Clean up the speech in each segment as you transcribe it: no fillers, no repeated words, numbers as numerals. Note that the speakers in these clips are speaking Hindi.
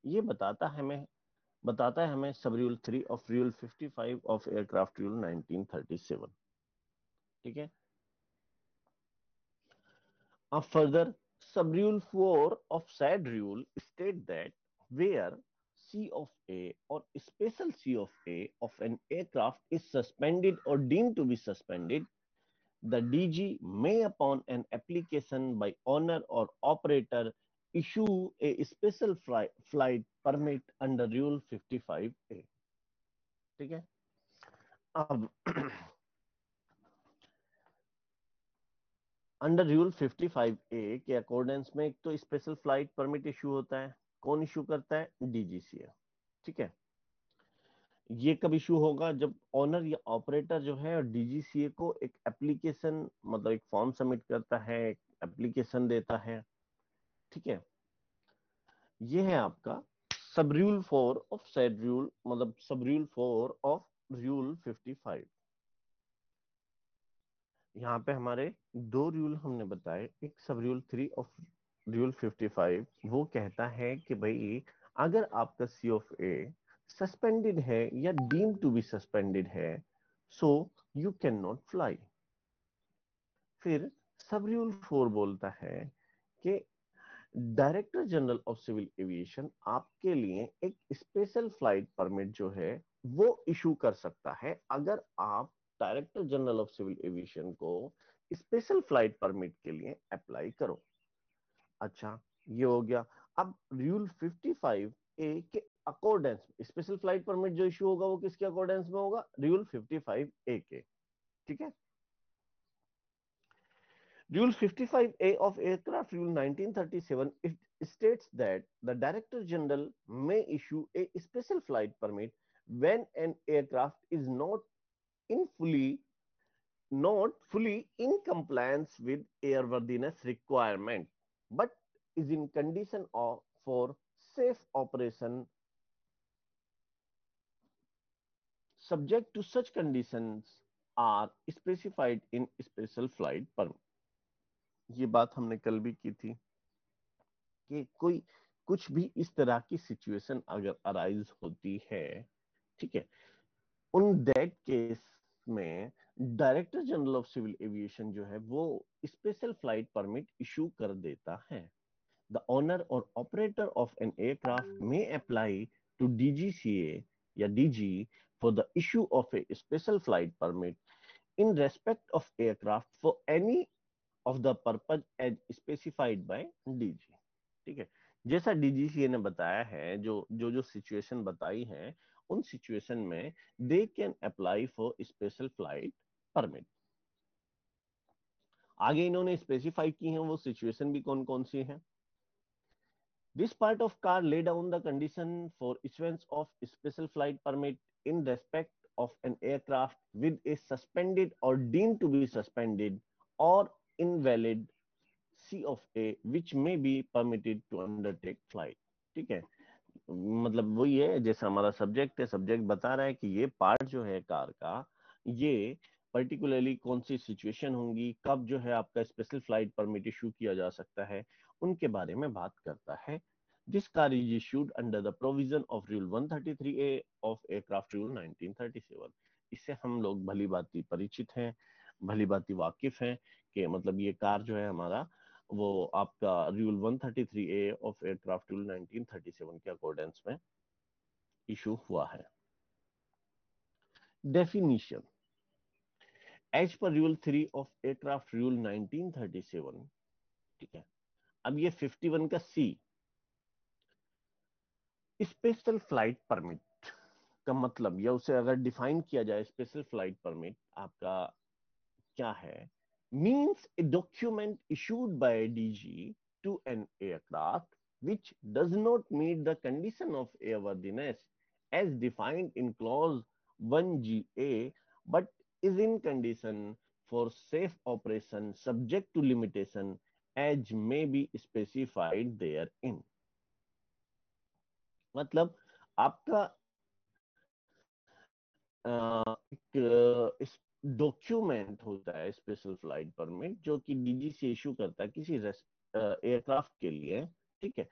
ये बताता है हमें सब rule 3 of rule 55 of aircraft rule 1937। ठीक है। Further, sub-rule 4 of said rule state that where C of A or special C of A of an aircraft is suspended or deemed to be suspended, the DG may, upon an application by owner or operator, issue a special flight permit under Rule 55A। ठीक है। अब अंडर रूल 55A के अकॉर्डेंस में एक तो स्पेशल फ्लाइट परमिट इशू होता है। कौन इशू करता है? डीजीसीए। ठीक है। ये कब इशू होगा? जब ऑनर या ऑपरेटर जो है डीजीसीए को एक एप्लीकेशन, मतलब एक फॉर्म सबमिट करता है, एक एप्लीकेशन देता है। ठीक है। ये है आपका सब रूल 4 ऑफ सेड रूल, मतलब सब रूल 4 ऑफ रूल 55। यहाँ पे हमारे दो रूल हमने बताए। एक सब रूल 3 ऑफ रूल 55, वो कहता है कि भाई अगर आपका सी ऑफ ए सस्पेंडेड है या डीम टू बी सस्पेंडेड है, so you can not fly. फिर सब रूल 4 बोलता है कि Director general of civil Aviation आपके लिए एक स्पेशल फ्लाइट परमिट जो है वो इशू कर सकता है अगर आप Director general of civil Aviation को स्पेशल फ्लाइट परमिट के लिए अप्लाई करो। अच्छा, ये हो गया। अब रूल 55 ए के अकॉर्डेंस स्पेशल फ्लाइट परमिट जो इशू होगा वो किसके अकॉर्डेंस में होगा? रूल 55 ए के। ठीक है। Rule 55A of Aircraft Rule 1937, it states that the Director General may issue a special flight permit when an aircraft is in fully not fully in compliance with airworthiness requirement, but is in condition of for safe operation. Subject to such conditions are specified in special flight permit। ये बात हमने कल भी की थी कि कोई कुछ भी इस तरह की सिचुएशन अगर अराइज होती है, ठीक है, उन दैट केस में Director general of civil Aviation जो है वो स्पेशल फ्लाइट परमिट इशू कर देता है। द ओनर और operator of an aircraft may apply to DGCA या DG for the issue of a special flight permit in respect of aircraft for any of the purpose as specified by DG. ठीक है। जैसा डीजीसीए ने बताया है, जो जो जो सिचुएशन बताई है, उन सिचुएशन में they can apply for special flight permit. आगे इन्होंने स्पेसिफाई की हैं वो सिचुएशन भी कौन कौन सी हैं। This part of car lay down the condition for issuance of special flight permit in respect of an aircraft with a suspended or deemed to be suspended or invalid C of A which may be permitted to undertake flight। ठीक है। मतलब वही है जैसा हमारा सब्जेक्ट है, सब्जेक्ट बता रहा है कि ये पार्ट जो है कार का, ये पर्टिकुलरली कौन सी सिचुएशन होंगी, कब जो है आपका स्पेशल फ्लाइट परमिट इशू किया जा सकता है, उनके बारे में बात करता है। This car is issued under the provision of rule 133A of aircraft rule 1937। इससे हम लोग भली भांति परिचित हैं, भली भांति वाकिफ हैं कि मतलब ये कार जो है हमारा वो आपका rule 133A of aircraft rule 1937 के अकॉर्डेंस में इशू हुआ है। Definition as per rule 3 of aircraft rule 1937। ठीक है। अब ये 51 का सी, स्पेशल फ्लाइट परमिट का मतलब, या उसे अगर डिफाइन किया जाए, स्पेशल फ्लाइट परमिट आपका क्या है? Means a document issued by DG to an aircraft which does not meet the condition of airworthiness as defined in clause 1GA but is in condition for safe operation subject to limitation as may be specified therein। मतलब आपका एक डॉक्यूमेंट होता है स्पेशल फ्लाइट परमिट जो कि डीजी से इशू करता है किसी एयरक्राफ्ट के लिए। ठीक है।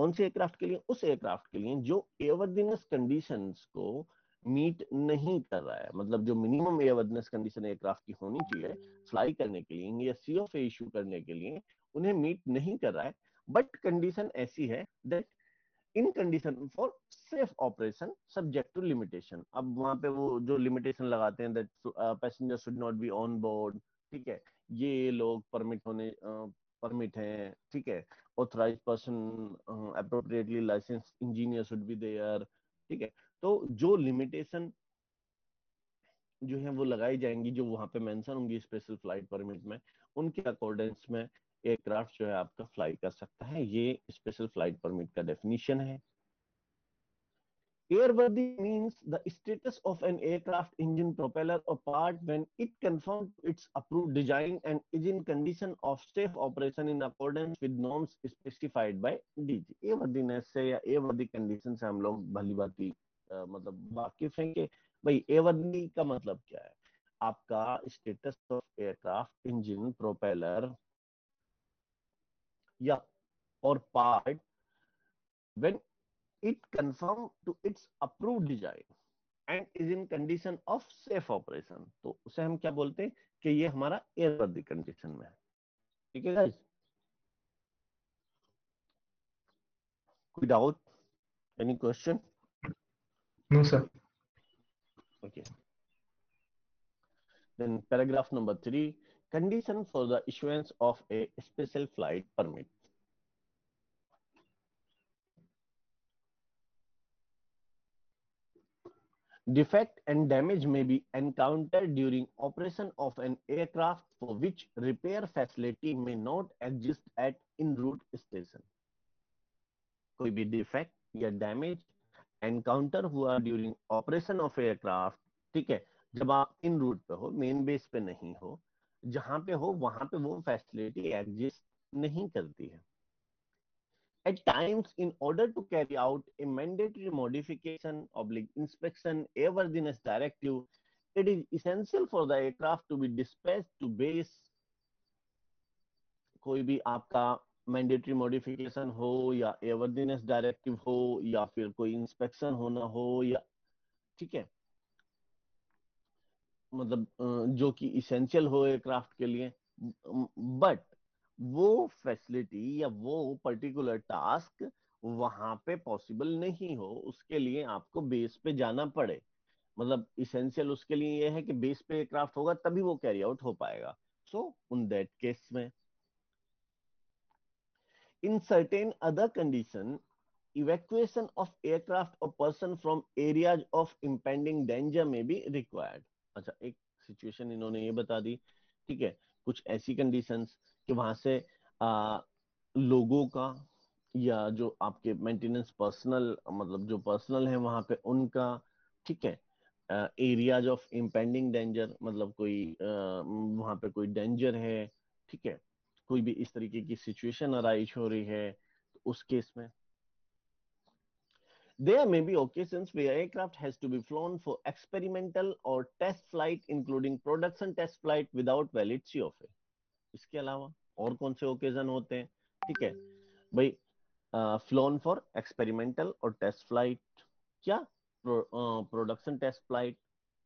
कौन से एयरक्राफ्ट के लिए? उस एयरक्राफ्ट के लिए जो एयरवर्दीनेस कंडीशंस को मीट नहीं कर रहा है, मतलब जो मिनिमम एयरवर्दीनेस कंडीशन एयरक्राफ्ट की होनी चाहिए फ्लाई करने के लिए या सीओफए इशू करने के लिए, उन्हें मीट नहीं कर रहा है, बट कंडीशन ऐसी है that in condition for safe operation subject to limitation. अब वहां पे वो जो लिमिटेशन लगाते हैं that passenger should not be on board, ठीक है, ये लोग परमिट हैं, ठीक है, authorise person appropriately licence engineer should be there, ठीक है। तो जो लिमिटेशन जो है वो लगाई जाएंगी, जो वहां पे मेंशन होंगी स्पेशल फ्लाइट परमिट में, उनके अकॉर्डेंस में एयरक्राफ्ट जो है आपका फ्लाई कर सकता है। ये स्पेशल फ्लाइट परमिट का डेफिनेशन है। Airworthy means the status of an aircraft engine, propeller, or part when it conforms to its approved design and is in condition of safe operation in accordance with norms specified by DG। Airworthiness से या एयरवर्दी कंडीशन से हम लोग भली भांति मतलब वाकिफ हैं कि भाई एयरवर्दी का मतलब क्या है। आपका status of aircraft engine, propeller या और part when it conform to its approved design and is in condition of safe operation, तो उसे हम क्या बोलते हैं कि ये हमारा एयरवर्दी कंडीशन में है। ठीक है गाइस, कोई doubt, any question? No sir. Okay, then paragraph number 3, condition for the issuance of a special flight permit. Defect and damage may be encountered during operation of an aircraft for which repair facility may not exist at en route station। कोई भी डिफेक्ट या डैमेज एनकाउंटर हुआ ड्यूरिंग ऑपरेशन ऑफ एयरक्राफ्ट, ठीक है, जब आप इन रूट पे हो, मेन बेस पे नहीं हो, जहां पे हो वहां पे वो फैसिलिटी एग्जिस्ट नहीं करती है। At times, in order to carry out a mandatory modification oblique inspection airworthiness directive, it is essential for the aircraft to be dispatched to base। कोई भी आपका मैंडेटरी मॉडिफिकेशन हो या एयरवर्दीनेस डायरेक्टिव हो या फिर कोई इंस्पेक्शन होना हो, या ठीक है, मतलब जो कि इसेंशियल हो एयरक्राफ्ट के लिए, बट वो फैसिलिटी या वो पर्टिकुलर टास्क वहां पे पॉसिबल नहीं हो, उसके लिए आपको बेस पे जाना पड़े। मतलब इसेंशियल उसके लिए ये है कि बेस पे एयरक्राफ्ट होगा तभी वो कैरी आउट हो पाएगा। सो उन दैट केस में, in certain other condition, evacuation of aircraft or person from areas of impending danger may be required। अच्छा, एक सिचुएशन इन्होंने ये बता दी, ठीक है, कुछ ऐसी कंडीशंस कि वहां से लोगों का या जो आपके मेंटेनेंस पर्सनल, मतलब जो पर्सनल है वहां पे उनका, ठीक है, एरियाज ऑफ इम्पेंडिंग डेंजर, मतलब कोई वहां पे कोई डेंजर है, ठीक है, कोई भी इस तरीके की सिचुएशन अराइज हो रही है, तो उस केस में there may be occasions where aircraft has to be flown for experimental or test flight including production test flight without valid COFA। इसके अलावा और कौन से ओकेजन होते हैं? ठीक है भाई, फ्लोन फॉर एक्सपेरिमेंटल और टेस्ट फ्लाइट, क्या प्रोडक्शन टेस्ट फ्लाइट,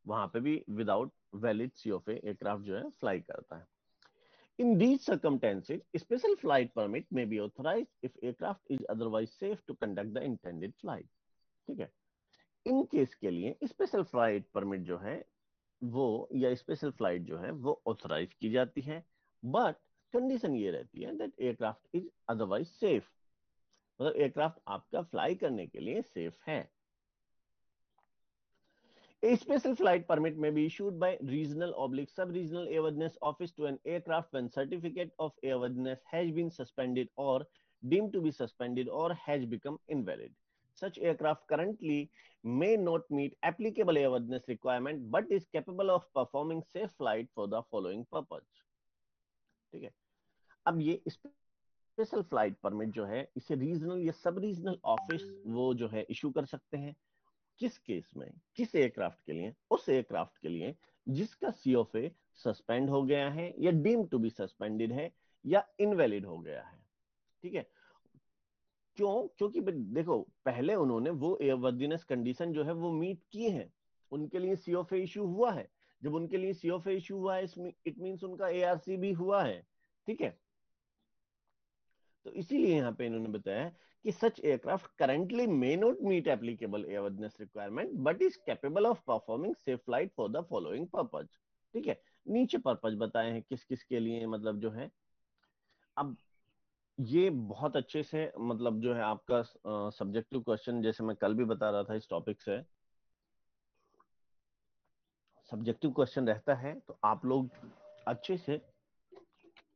वहां पे भी विदाउट वैलिड सीओफए एयरक्राफ्ट जो है फ्लाई करता है। In these circumstances, special flight permit may be authorized if aircraft is otherwise safe to conduct the intended flight। ठीक है, इन केस के लिए स्पेशल फ्लाइट परमिट जो है वो, या स्पेशल फ्लाइट जो है वो ऑथराइज की जाती है, बट कंडीशन ये रहती है that aircraft is otherwise safe, मतलब एयरक्राफ्ट आपका फ्लाई करने के लिए सेफ है। A special flight permit may be issued by regional/sub-regional airworthiness office to an aircraft when certificate of airworthiness has been suspended or deemed to be suspended or has become invalid। Such aircraft currently may not meet applicable airworthiness requirement but is capable of performing safe flight for the following purpose। ठीक है, अब ये स्पेशल फ्लाइट परमिट जो है इसे रीजनल या सब रीजनल ऑफिस वो जो है इशू कर सकते हैं। किस केस में? किस एयरक्राफ्ट के लिए? उस एयरक्राफ्ट के लिए जिसका सीओफए सस्पेंड हो गया है या डीम टू बी सस्पेंडेड है या इनवैलिड हो गया है। ठीक है, क्यों? क्योंकि देखो, पहले उन्होंने वो एयरवर्दीनेस कंडीशन जो है वो मीट किए हैं, उनके लिए सीओफए इशू हुआ है। जब उनके लिए सीओफए इशू हुआ है, इट मींस उनका एआरसी भी हुआ है। ठीक है, तो इसीलिए यहाँ पे इन्होंने बताया कि such aircraft currently may not meet applicable airworthiness requirement but is capable of performing safe flight for the following purpose. ठीक है, नीचे पर्पज बताए हैं किस किस के लिए, मतलब जो है। अब ये बहुत अच्छे से, मतलब जो है आपका सब्जेक्टिव क्वेश्चन, जैसे मैं कल भी बता रहा था, इस टॉपिक से सब्जेक्टिव क्वेश्चन रहता है, तो आप लोग अच्छे से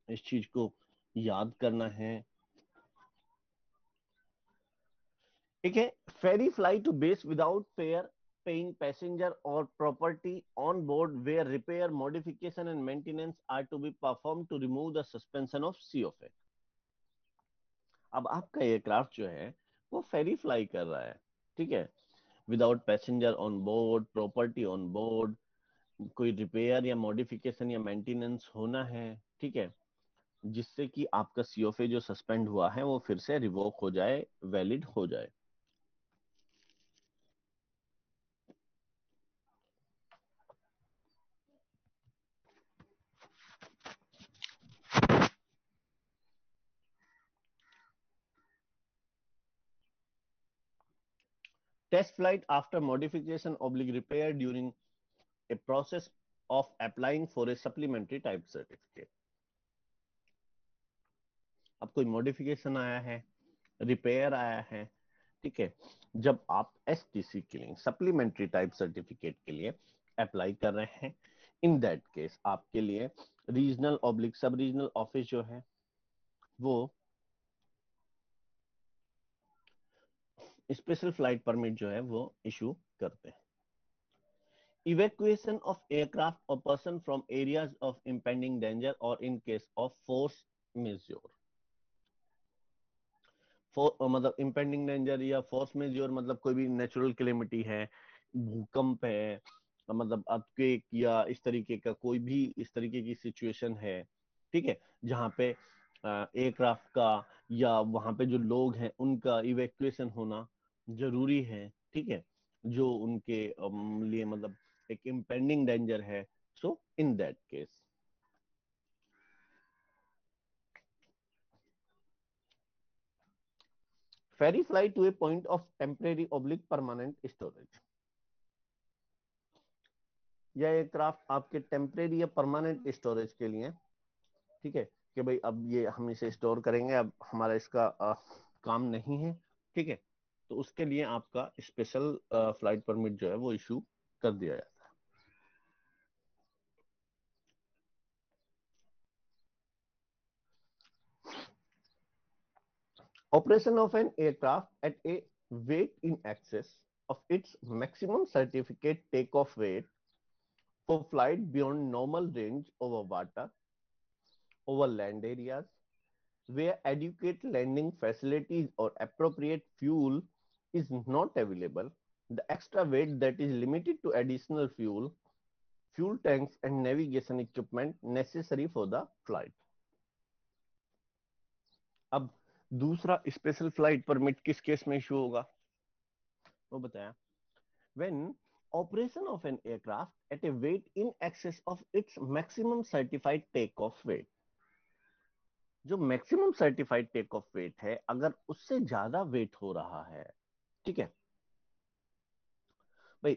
इस चीज को याद करना है। ठीक है, ferry fly to base without fare paying passenger और property on board where repair modification and maintenance are to be perform to remove the suspension of C of A. अब आपका एयरक्राफ्ट जो है वो फेरी फ्लाई कर रहा है, ठीक है, without passenger on board, property on board, कोई रिपेयर या मॉडिफिकेशन या मेंटेनेंस होना है, ठीक है, जिससे कि आपका सीओफए जो सस्पेंड हुआ है वो फिर से रिवोक हो जाए, वैलिड हो जाए। Test flight after modification oblique repair during a process of applying for a supplementary type certificate। अब कोई मॉडिफिकेशन आया है, रिपेयर आया है, ठीक है, जब आप एसटीसी के लिए, सप्लीमेंट्री टाइप सर्टिफिकेट के लिए अप्लाई कर रहे हैं, इन दैट केस आपके लिए रीजनल ऑब्लिक सब रीजनल ऑफिस जो है वो स्पेशल फ्लाइट परमिट जो है वो इशू करते हैं। Evacuation of aircraft or person from areas of impending danger or in case of force majeure। मतलब impending danger या force majeure, मतलब कोई भी नेचुरल क्लेमिटी है, भूकंप है, मतलब अर्थक्वेक या इस तरीके का कोई भी इस तरीके की सिचुएशन है, ठीक है, जहां पे एयरक्राफ्ट का या वहां पे जो लोग हैं उनका इवैक्यूएशन होना जरूरी है, ठीक है, जो उनके लिए मतलब एक इम्पेंडिंग डेंजर है। So in that case ferry fly to a point of temporary oblique permanent storage। यह एयरक्राफ्ट आपके टेम्परेरी या परमानेंट स्टोरेज के लिए, ठीक है, कि भाई अब ये हम इसे स्टोर करेंगे, अब हमारा इसका काम नहीं है, ठीक है, तो उसके लिए आपका स्पेशल फ्लाइट परमिट जो है वो इशू कर दिया जाता है। Operation of an aircraft at a weight in excess of its maximum certificate takeoff weight for flight beyond normal range over water, over land areas, where adequate landing facilities or appropriate fuel is not available, the extra weight that is limited to additional fuel, fuel tanks and navigation equipment necessary for the flight। अब दूसरा स्पेशल फ्लाइट परमिट किस केस में इशू होगा वो बताया। When operation of an aircraft at a weight in excess of its maximum certified takeoff weight, जो maximum certified take off weight है अगर उससे ज्यादा वेट हो रहा है, ठीक है भाई,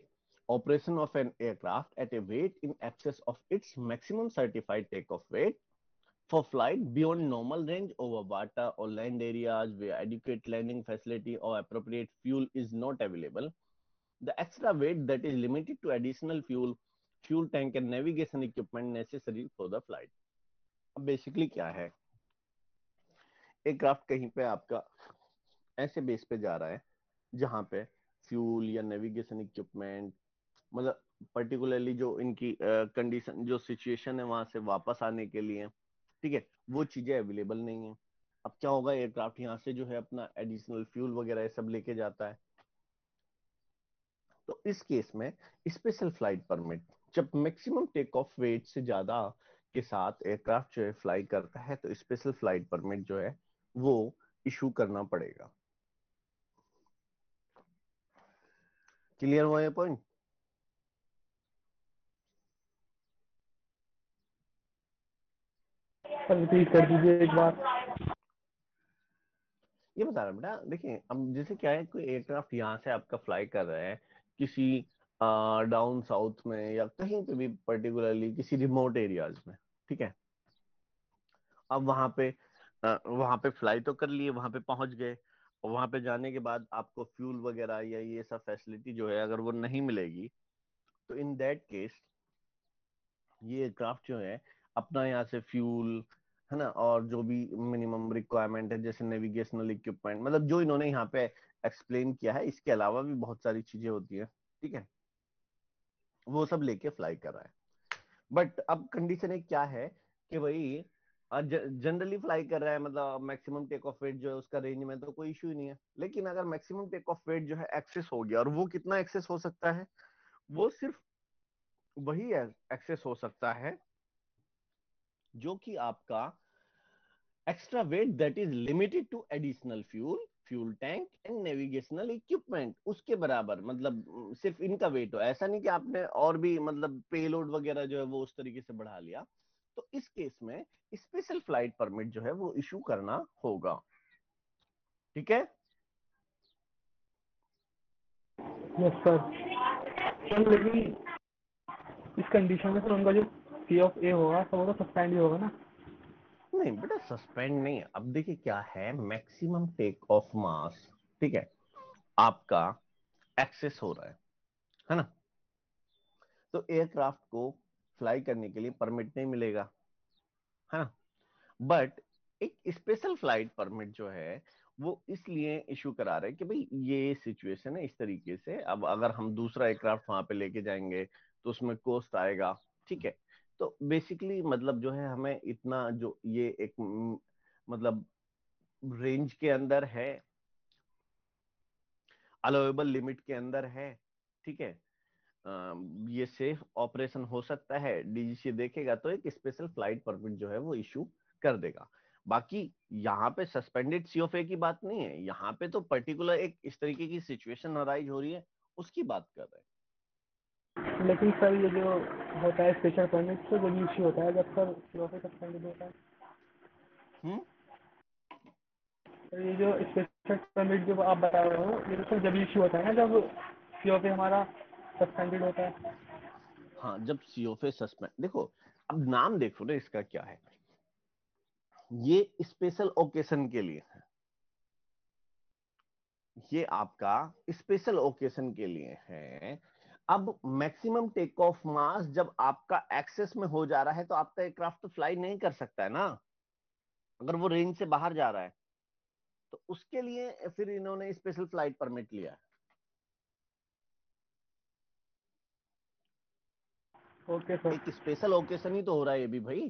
operation of an aircraft at a weight in excess of its maximum certified take off weight for flight beyond normal range over water और land areas where adequate landing facility और appropriate fuel is not available, the extra weight that is limited to additional fuel, fuel tank and navigation equipment necessary for the flight. अब बेसिकली क्या है, एयरक्राफ्ट कहीं पे आपका ऐसे बेस पे जा रहा है जहां पे फ्यूल या नेविगेशन इक्विपमेंट, मतलब पर्टिकुलरली जो इनकी कंडीशन जो सिचुएशन है वहां से वापस आने के लिए, ठीक है, वो चीजें अवेलेबल नहीं है। अब क्या होगा, एयरक्राफ्ट यहाँ से जो है अपना एडिशनल फ्यूल वगैरह सब लेके जाता है, तो इस केस में स्पेशल फ्लाइट परमिट, जब मैक्सिमम टेक ऑफ वेट से ज्यादा के साथ एयरक्राफ्ट जो है फ्लाई करता है तो स्पेशल फ्लाइट परमिट जो है वो इशू करना पड़ेगा। क्लियर हुआ ये पॉइंट? सर रिपीट कर दीजिए एक बार। ये बता रहा बेटा, देखिए अब जैसे क्या है, कोई एयरक्राफ्ट यहाँ से आपका फ्लाई कर रहा है किसी डाउन साउथ में या कहीं पे भी, पर्टिकुलरली किसी रिमोट एरियाज में, ठीक है। अब वहां पे फ्लाई तो कर लिए, वहां पे पहुंच गए, और वहां पे जाने के बाद आपको फ्यूल वगैरह या ये सब फैसिलिटी जो है अगर वो नहीं मिलेगी, तो इन दैट केस ये एयरक्राफ्ट जो है अपना यहाँ से फ्यूल, है ना, और जो भी मिनिमम रिक्वायरमेंट है जैसे नेविगेशनल इक्विपमेंट, मतलब जो इन्होंने यहाँ पे एक्सप्लेन किया है, इसके अलावा भी बहुत सारी चीजें होती है, ठीक है, वो सब लेके फ्लाई कर रहा है। बट अब कंडीशन एक क्या है कि भाई जनरली फ्लाई कर रहा है, मतलब मैक्सिमम टेक ऑफ वेट जो है उसका रेंज में तो कोई इशू ही नहीं है। लेकिन अगर मैक्सिमम टेक ऑफ वेट जो है एक्सेस हो गया, और वो कितना एक्सेस हो सकता है, वो सिर्फ वही एक्सेस हो सकता है जो कि आपका extra weight that is limited to additional fuel, fuel tank and navigational equipment, उसके बराबर, मतलब सिर्फ इनका वेट हो। ऐसा नहीं कि आपने और भी मतलब पेलोड वगैरह जो है वो उस तरीके से बढ़ा लिया। तो इस केस में स्पेशल फ्लाइट परमिट जो है वो इशू करना होगा, ठीक है। Yes sir. सर लेकिन इस कंडीशन में सर उनका जो सी ऑफ ए होगा तो वो तो सस्पेंड ही होगा ना। नहीं बेटा, सस्पेंड नहीं। अब देखिए क्या है, मैक्सिमम टेक ऑफ मास, ठीक है, आपका एक्सेस हो रहा है ना, तो एयरक्राफ्ट को फ्लाई करने के लिए परमिट नहीं मिलेगा, है ना। बट एक स्पेशल फ्लाइट परमिट जो है वो इसलिए इशू करा रहे हैं कि भाई ये सिचुएशन है इस तरीके से, अब अगर हम दूसरा एयरक्राफ्ट वहां पे लेके जाएंगे तो उसमें कॉस्ट आएगा, ठीक है। तो बेसिकली मतलब जो है हमें इतना जो ये एक मतलब रेंज के अंदर है, अलाउेबल लिमिट के अंदर है, ठीक है, ये सेफ ऑपरेशन हो सकता है, डीजीसी देखेगा तो एक स्पेशल फ्लाइट परमिट जो है वो इशू कर देगा। बाकी यहाँ पे सस्पेंडेड सीओफए की बात नहीं है, यहाँ पे तो पर्टिकुलर एक इस तरीके की सिचुएशन अराइज हो रही है, उसकी बात कर रहे लेकिन सर ये जो होता है स्पेशल परमिट तो जब इश्यू होता है जब sir C of A suspend होता है। हैं। सर ये जो स्पेशल परमिट जो आप बता रहे हो ये तो सर जब इश्यू होता है ना जब सी ऑफ ए हमारा सस्पेंडेड होता है। हाँ, जब सीओफए सस्पेंड, देखो अब नाम देखो ना इसका क्या है, ये स्पेशल ओकेशन के लिए है, ये आपका स्पेशल ओकेशन के लिए है। अब मैक्सिमम टेक ऑफ मास जब आपका एक्सेस में हो जा रहा है तो आपका एयरक्राफ्ट तो फ्लाई नहीं कर सकता है ना, अगर वो रेंज से बाहर जा रहा है, तो उसके लिए फिर इन्होंने स्पेशल फ्लाइट परमिट लिया है। Okay sir. एक स्पेशल ओकेशन ही तो हो रहा है ये भी भाई।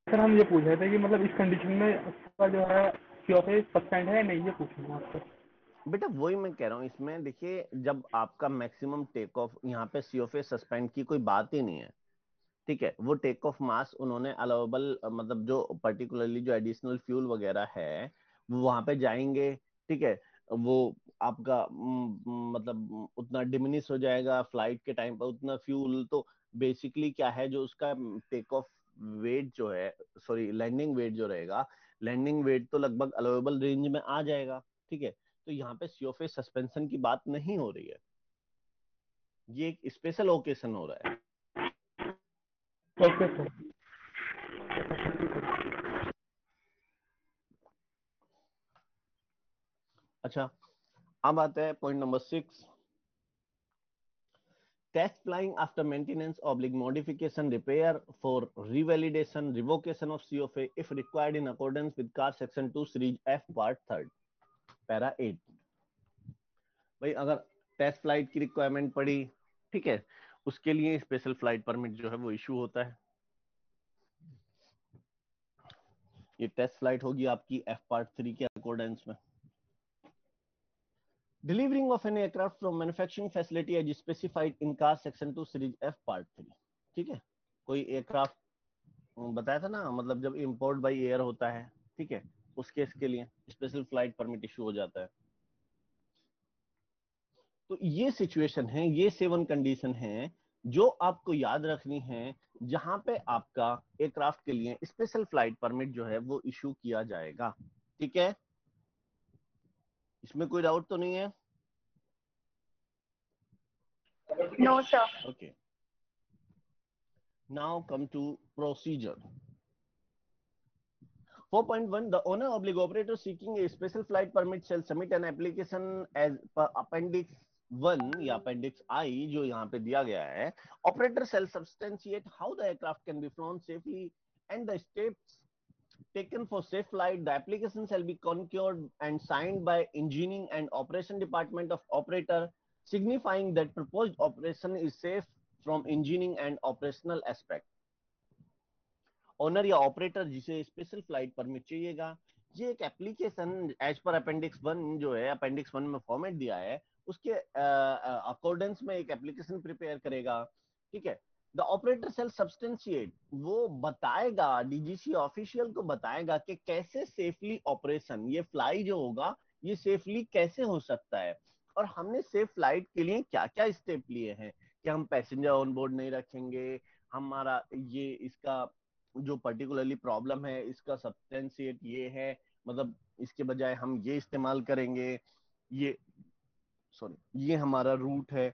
सर हम ये पूछ रहे थे कि मतलब इस कंडीशन में उसका जो है सी ऑफ ए सस्पेंड है या नहीं ये पूछ रहे हैं आपसे। बेटा वही मैं कह रहा हूं, इसमें देखिए जब आपका मैक्सिमम टेक ऑफ, यहाँ पे सीओफए सस्पेंड की कोई बात ही नहीं है, ठीक है। वो टेक ऑफ मास उन्होंने अलाउेबल, मतलब जो पर्टिकुलरली जो एडिशनल फ्यूल वगैरह है वो वहां पे जाएंगे, ठीक है। वो आपका मतलब उतना डिमिनिश हो जाएगा फ्लाइट के टाइम पर उतना फ्यूल, तो बेसिकली क्या है जो उसका टेक ऑफ वेट जो है, सॉरी लैंडिंग वेट जो रहेगा, लैंडिंग वेट तो लगभग अलाउेबल रेंज में आ जाएगा, ठीक है। तो यहाँ पे सीओफए सस्पेंशन की बात नहीं हो रही है, ये एक स्पेशल ओकेशन हो रहा है। Okay sir. अच्छा, अब आता है point number 6, test flying after maintenance oblique modification repair for revalidation revocation of COFA if required in accordance with car section 2 series F part 3rd para 8। भाई अगर टेस्ट फ्लाइट की रिक्वायरमेंट पड़ी, ठीक है, उसके लिए स्पेशल फ्लाइट परमिट जो है वो इशू होता है। ये टेस्ट फ्लाइट होगी आपकी F पार्ट 3 के अकॉर्डेंस में। Delivering of an aircraft from manufacturing facility as specified in car section 2 series F part 3, ठीक है। कोई एयरक्राफ्ट बताया था ना, मतलब जब इंपोर्ट बाय एयर होता है, ठीक है, उस केस के लिए स्पेशल फ्लाइट परमिट इशू हो जाता है। तो ये सिचुएशन है, ये 7 कंडीशन है जो आपको याद रखनी है जहां पे आपका एयरक्राफ्ट के लिए स्पेशल फ्लाइट परमिट जो है वो इशू किया जाएगा। ठीक है, इसमें कोई डाउट तो नहीं है? No sir. Okay, now come to procedure. 4.1, the owner oblig operator seeking a special flight permit shall submit an application as per appendix 1 या appendix I जो यहाँ पे दिया गया है। Operator shall substantiate how the aircraft can be flown safely and the steps taken for safe flight. The application shall be concurred and signed by engineering and operation department of operator, signifying that proposed operation is safe from engineering and operational aspect. Owner या ऑपरेटर जिसे स्पेशल फ्लाइट परमिट चाहिएगा, ये एक एप्लीकेशन एज पर अपेंडिक्स 1 जो है, अपेंडिक्स 1 में फॉर्मेट दिया है उसके अकॉर्डेंस में एक एप्लीकेशन प्रिपेयर करेगा। ठीक है, द ऑपरेटर सेल सब्सटेंशिएट, वो बताएगा, डीजीसी ऑफिशियल को बताएगा कि कैसे सेफली ऑपरेशन, ये फ्लाई जो होगा ये सेफली कैसे हो सकता है और हमने सेफ फ्लाइट के लिए क्या क्या स्टेप लिए हैं, कि हम पैसेंजर ऑन बोर्ड नहीं रखेंगे, हमारा ये इसका जो पर्टिकुलरली प्रॉब्लम है इसका सब्सटेंशिएट ये है, मतलब इसके बजाय हम ये इस्तेमाल करेंगे, ये सॉरी ये हमारा रूट है।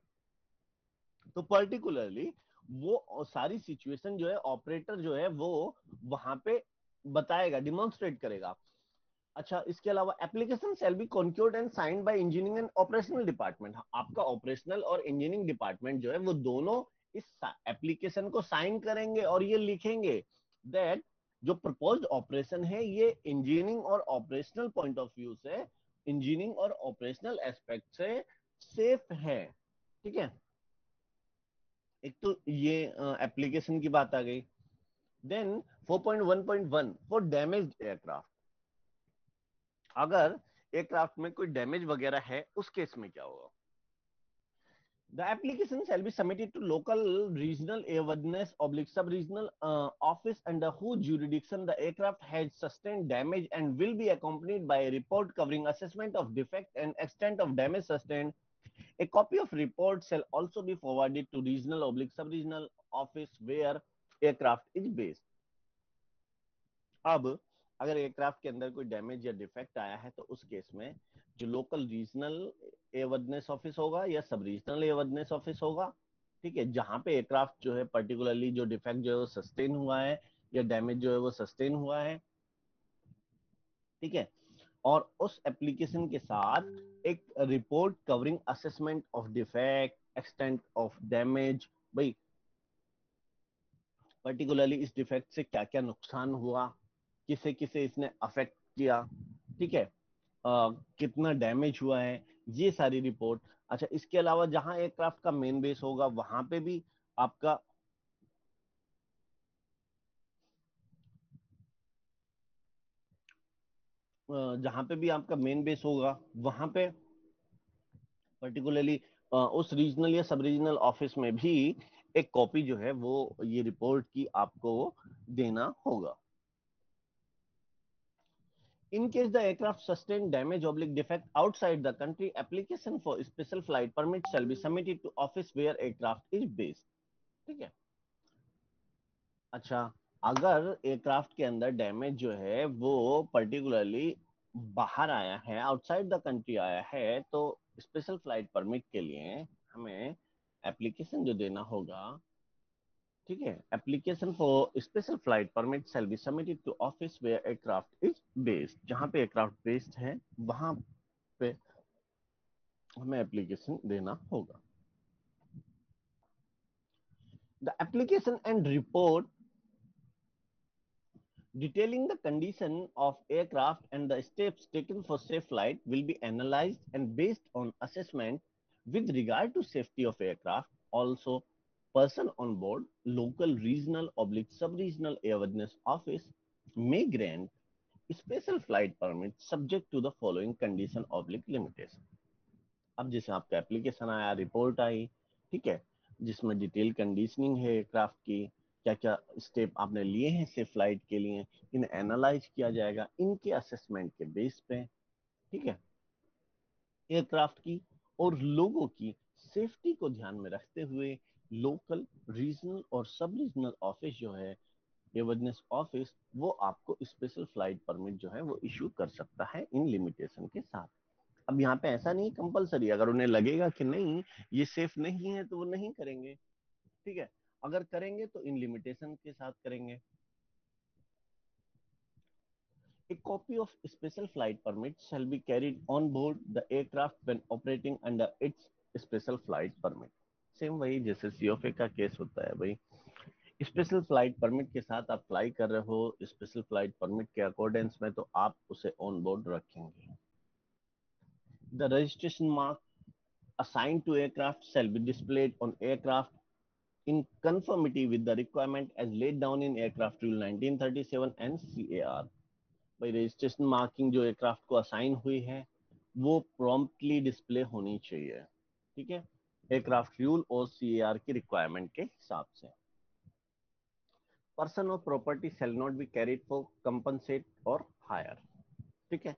तो पर्टिकुलरली वो सारी सिचुएशन जो है ऑपरेटर जो है वो वहां पे बताएगा, डिमॉन्स्ट्रेट करेगा। अच्छा, इसके अलावा application shall be concurred and signed by engineering and operational department. आपका ऑपरेशनल और इंजीनियरिंग डिपार्टमेंट जो है वो दोनों इस एप्लीकेशन को साइन करेंगे और ये लिखेंगे दैट जो प्रपोज्ड ऑपरेशन है ये इंजीनियरिंग और ऑपरेशनल पॉइंट ऑफ व्यू से, इंजीनियरिंग और ऑपरेशनल एस्पेक्ट से सेफ है। ठीक है, एक तो ये एप्लीकेशन की बात आ गई। देन 4.1.1 फॉर डैमेज्ड एयरक्राफ्ट, अगर एयरक्राफ्ट में कोई डैमेज वगैरह है उस केस में क्या होगा? The application shall be submitted to local regional airworthiness oblique sub-regional office under whose jurisdiction the aircraft has sustained damage and will be accompanied by a report covering assessment of defect and extent of damage sustained. A copy of report shall also be forwarded to regional oblique sub-regional office where aircraft is based. अब अगर एयरक्राफ्ट के अंदर कोई डैमेज या डिफेक्ट आया है तो उस केस में जो लोकल रीजनल एयरवर्दनेस ऑफिस होगा या सब रीजनल एयरवर्दनेस ऑफिस होगा, ठीक है, जहां पे एयरक्राफ्ट जो है पर्टिकुलरली जो डिफेक्ट जो है वो सस्टेन हुआ है या डैमेज जो है वो सस्टेन हुआ है, ठीक है, और उस एप्लीकेशन के साथ एक report covering assessment of defect, extent of damage, भाई पर्टिकुलरली इस डिफेक्ट से क्या क्या नुकसान हुआ, किसे किसे इसने अफेक्ट किया, ठीक है, कितना डैमेज हुआ है, ये सारी रिपोर्ट। अच्छा, इसके अलावा जहां एयरक्राफ्ट का मेन बेस होगा वहां पे भी आपका जहां पे भी आपका मेन बेस होगा वहां पे पर्टिकुलरली उस रीजनल या सब रीजनल ऑफिस में भी एक कॉपी जो है वो ये रिपोर्ट की आपको देना होगा। In case the aircraft sustained damage oblique defect outside the country, application for special flight permit shall be submitted to office where aircraft is based. ठीक है, अच्छा, अगर एयरक्राफ्ट के अंदर डैमेज जो है वो पर्टिकुलरली बाहर आया है, आउटसाइड द कंट्री आया है, तो स्पेशल फ्लाइट परमिट के लिए हमें एप्लीकेशन जो देना होगा, ठीक है, application for special flight permit shall be submitted to office where aircraft is based, जहां पे एयरक्राफ्ट बेस्ड है वहां पे हमें एप्लीकेशन देना होगा। The application and report detailing the condition of aircraft and the steps taken for safe flight will be analyzed and based on assessment with regard to safety of aircraft. Also, person on board local regional oblique sub-regional airworthiness office may grant special flight permit subject to the following condition oblique limitation. अब जैसे आपका एप्लीकेशन आया, रिपोर्ट आई, ठीक है, जिसमें डिटेल कंडीशनिंग है एयरक्राफ्ट की, क्या क्या स्टेप आपने लिए हैं सेफ फ्लाइट के लिए, इन्हें एनालाइज किया जाएगा, इनके असेसमेंट के बेस पे, ठीक है, एयरक्राफ्ट की और लोगों की सेफ्टी को ध्यान में रखते हुए लोकल, रीजनल और सब रीजनल ऑफिस जो है, एयरवर्दीनेस ऑफिस, वो आपको स्पेशल फ्लाइट परमिट जो है वो इशू कर सकता है इन लिमिटेशन के साथ। अब यहाँ पे ऐसा नहीं कंपलसरी, अगर उन्हें लगेगा कि नहीं ये सेफ नहीं है तो वो नहीं करेंगे, ठीक है। अगर करेंगे तो इन लिमिटेशन के साथ करेंगे। A copy of special flight permit shall be carried on board the aircraft when operating under its special flight permit. Same वही जैसे सीओफए का केस होता है भाई, स्पेशल फ्लाइट परमिट के साथ आप फ्लाई कर रहे हो स्पेशल फ्लाइट परमिट के अकॉर्डेंस में, तो आप उसे ऑन बोर्ड रखेंगे। The registration mark assigned to aircraft shall be displayed on aircraft in conformity with the requirement as laid down in Aircraft Rule 1937 and CAR। भाई रजिस्ट्रेशन मार्किंग जो एयरक्राफ्ट को असाइन हुई है वो प्रॉम्प्टली डिस्प्ले होनी चाहिए, ठीक है, एयरक्राफ्ट रूल और सीएआर की रिक्वायरमेंट के हिसाब से। पर्सन और property shall not be carried for compensate और हायर, ठीक है,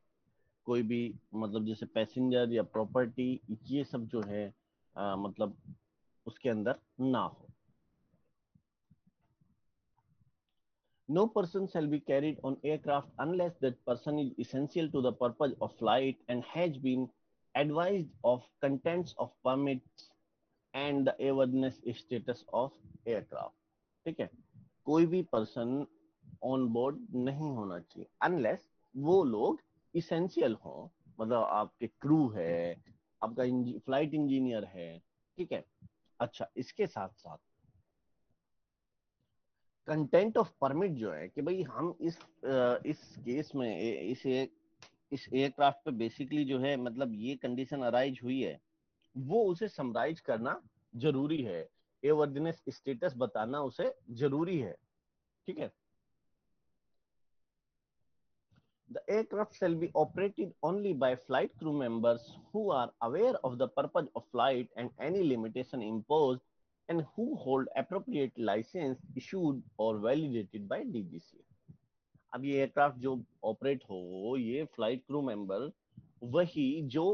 कोई भी मतलब जैसे पैसेंजर या प्रॉपर्टी ये सब जो है मतलब उसके अंदर ना हो। No person shall be carried on aircraft unless that person is essential to the purpose of flight and has been advised of contents of permits and the airworthiness status of aircraft। ठीक है, कोई भी पर्सन ऑन बोर्ड नहीं होना चाहिए अनलेस वो लोग इसेंशियल हो, मतलब आपके क्रू है, आपका फ्लाइट इंजीनियर है, ठीक है। अच्छा, इसके साथ साथ कंटेंट ऑफ परमिट जो है कि भाई हम इस केस में इस एयरक्राफ्ट पे बेसिकली जो है मतलब ये कंडीशन अराइज हुई है, वो उसे समराइज करना जरूरी है, एयरवर्दीनेस स्टेटस बताना उसे जरूरी है, ठीक है। The aircraft shall be operated only by flight crew members who are aware of the purpose of flight and any limitation imposed and who hold appropriate license issued or validated by DGCA। अब ये एयरक्राफ्ट जो ऑपरेट हो, ये फ्लाइट क्रू मेंबर वही जो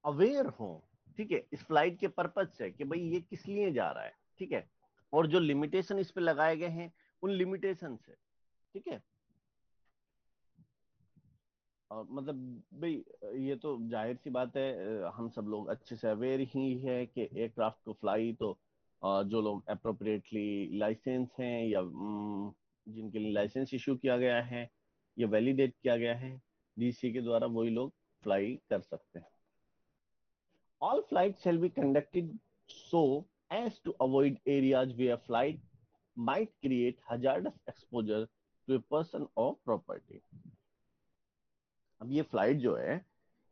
अवेयर हो, ठीक है, इस फ्लाइट के पर्पज से कि भाई ये किस लिए जा रहा है, ठीक है, और जो लिमिटेशन इस पे लगाए गए हैं उन लिमिटेशन से, ठीक है। और मतलब भाई ये तो जाहिर सी बात है, हम सब लोग अच्छे से अवेयर ही है कि एयरक्राफ्ट को फ्लाई तो जो लोग अप्रोप्रिएटली लाइसेंस हैं या जिनके लिए लाइसेंस इशू किया गया है या वैलिडेट किया गया है डीसी के द्वारा, वही लोग फ्लाई कर सकते हैं। All flight shall be conducted so as to avoid areas where flight might create hazardous exposure to a person or property। अब ये फ्लाइट जो है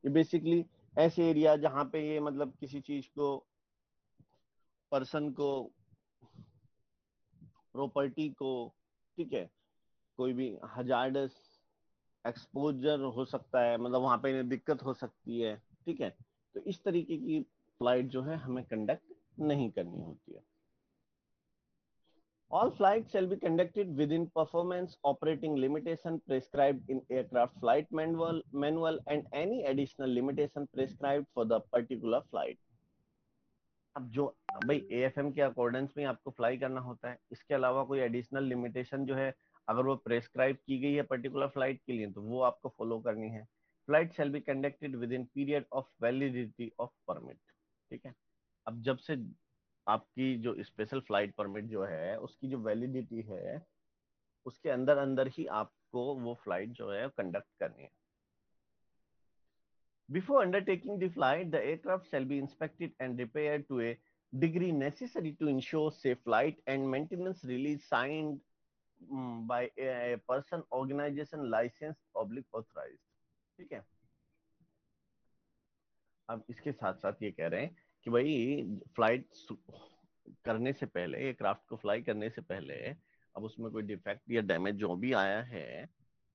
ये बेसिकली ऐसे एरिया जहां पे ये मतलब किसी चीज को, पर्सन को, प्रॉपर्टी को, ठीक है, कोई भी हजार्डस एक्सपोजर हो सकता है, मतलब वहां पे दिक्कत हो सकती है, ठीक है, तो इस तरीके की फ्लाइट जो है हमें कंडक्ट नहीं करनी होती है। All flights shall be conducted within performance operating limitation prescribed in aircraft flight manual and any additional limitation prescribed for the particular flight। अब जो भाई एएफएम के अकॉर्डेंस में आपको फ्लाई करना होता है, इसके अलावा कोई एडिशनल लिमिटेशन जो है अगर वो प्रेस्क्राइब की गई है पर्टिकुलर फ्लाइट के लिए तो वो आपको फॉलो करनी है। Flight shall be conducted with in period of validity of permit, ठीक है। अब जब से आपकी जो स्पेशल फ्लाइट परमिट जो है उसकी जो वैलिडिटी है उसके अंदर अंदर ही आपको वो फ्लाइट जो है कंडक्ट करनी है। Before undertaking the flight, the aircraft shall be inspected and repaired to a degree necessary to ensure safe flight and maintenance release signed by a person, organization licensed public authorized, ठीक है। अब इसके साथ साथ ये कह रहे हैं कि भाई फ्लाइट करने से पहले, एयरक्राफ्ट को फ्लाई करने से पहले अब उसमें कोई डिफेक्ट या डैमेज जो भी आया है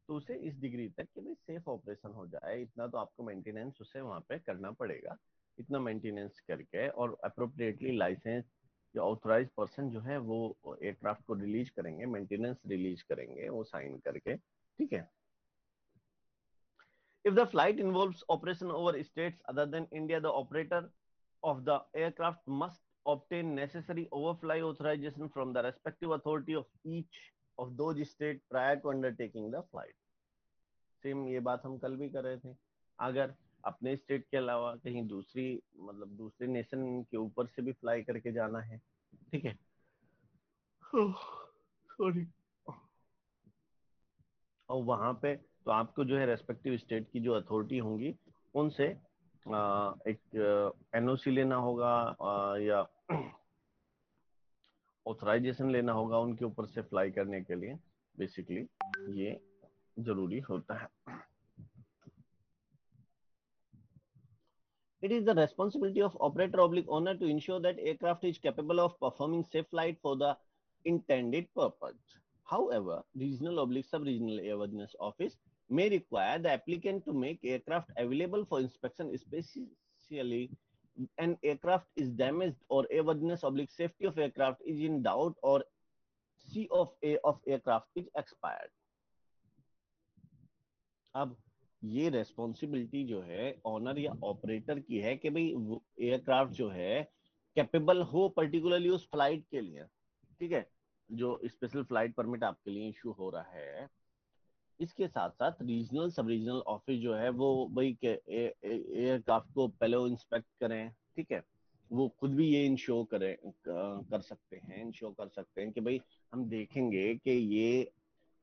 तो उसे इस डिग्री तक कि भाई सेफ ऑपरेशन हो जाए, इतना तो आपको मेंटेनेंस उसे वहां पे करना पड़ेगा। इतना मेंटेनेंस करके और अप्रोप्रिएटली लाइसेंस या ऑथराइज पर्सन जो है वो एयरक्राफ्ट को रिलीज करेंगे, मेंटेनेंस रिलीज करेंगे वो साइन करके, ठीक है। If the flight involves operation over states other than India, the operator of the aircraft must obtain necessary overfly authorization from the respective authority of each of those states prior to undertaking the flight. Same ये बात हम कल भी कर रहे थे. अगर अपने स्टेट के अलावा कहीं दूसरी मतलब दूसरे नेशन के ऊपर से भी फ्लाई करके जाना है, ठीक है, सॉरी, और वहां पे तो आपको जो है रेस्पेक्टिव स्टेट की जो अथॉरिटी होंगी उनसे एक एनओसी लेना होगा या ऑथराइजेशन लेना होगा उनके ऊपर से फ्लाई करने के लिए. बेसिकली ये जरूरी होता है. It is the responsibility of operator oblique owner to ensure that aircraft is capable of performing safe flight for the intended purpose. However, regional oblique sub-regional airworthiness office may require the applicant to make aircraft available for inspection, especially an aircraft is damaged or airworthiness oblique safety of aircraft is in doubt or C of A of aircraft is expired. अब ये रेस्पॉन्सिबिलिटी जो है ऑनर या ऑपरेटर की है कि भाई एयरक्राफ्ट जो है कैपेबल हो पर्टिकुलरली उस फ्लाइट के लिए, ठीक है, जो स्पेशल फ्लाइट परमिट आपके लिए इशू हो रहा है. इसके साथ साथ रीजनल सब रीजनल ऑफिस जो है वो भाई एयरक्राफ्ट को पहले वो इंस्पेक्ट करें, ठीक है, वो खुद भी ये इंश्योर करें कर सकते हैं, इंश्योर कर सकते हैं कि भाई हम देखेंगे कि ये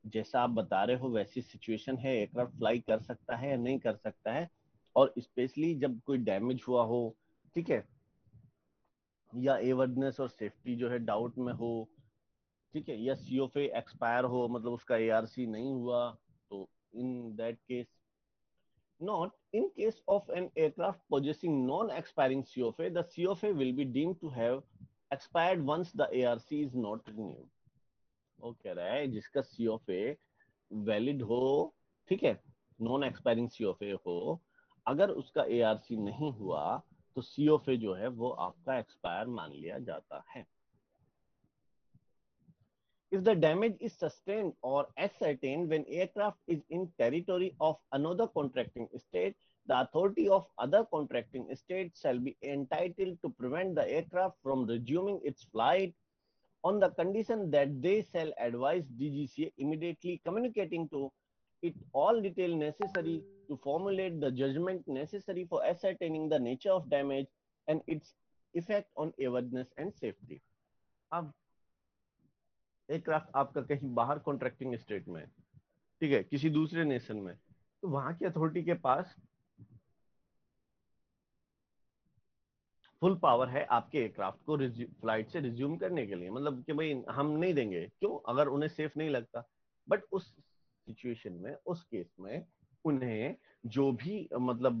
जैसा आप बता रहे हो वैसी सिचुएशन है, एयरक्राफ्ट फ्लाई कर सकता है या नहीं कर सकता है, और स्पेशली जब कोई डैमेज हुआ हो, ठीक है, या एयरवर्दनेस और सेफ्टी जो है डाउट में हो, ठीक है, या सीओफए एक्सपायर हो, मतलब उसका एआरसी नहीं हुआ, तो इन that case not in case of an aircraft possessing non-expiring COFA, the COFA will be deemed to have expired once the ARC is not renewed. वो कह रहा है जिसका COFA वैलिड हो, ठीक है, नॉन एक्सपायरिंग सीओफए हो, अगर उसका एआरसी नहीं हुआ तो सीओफए जो है वो आपका एक्सपायर मान लिया जाता है. If the damage is sustained or ascertained when aircraft is in territory of another contracting state, the authority of other contracting state shall be entitled to prevent the aircraft from resuming its flight on the condition that they shall advise DGCA immediately, communicating to it all detail necessary to formulate the judgment necessary for ascertaining the nature of damage and its effect on airworthiness and safety. अब एयरक्राफ्ट आपका कहीं बाहर कॉन्ट्रैक्टिंग स्टेट में, ठीक है, किसी दूसरे नेशन में, तो वहां की अथॉरिटी के पास फुल पावर है आपके एयरक्राफ्ट को फ्लाइट से रिज्यूम करने के लिए, मतलब कि भाई हम नहीं देंगे, क्यों, अगर उन्हें सेफ नहीं लगता. बट उस सिचुएशन में, उस केस में उन्हें जो भी मतलब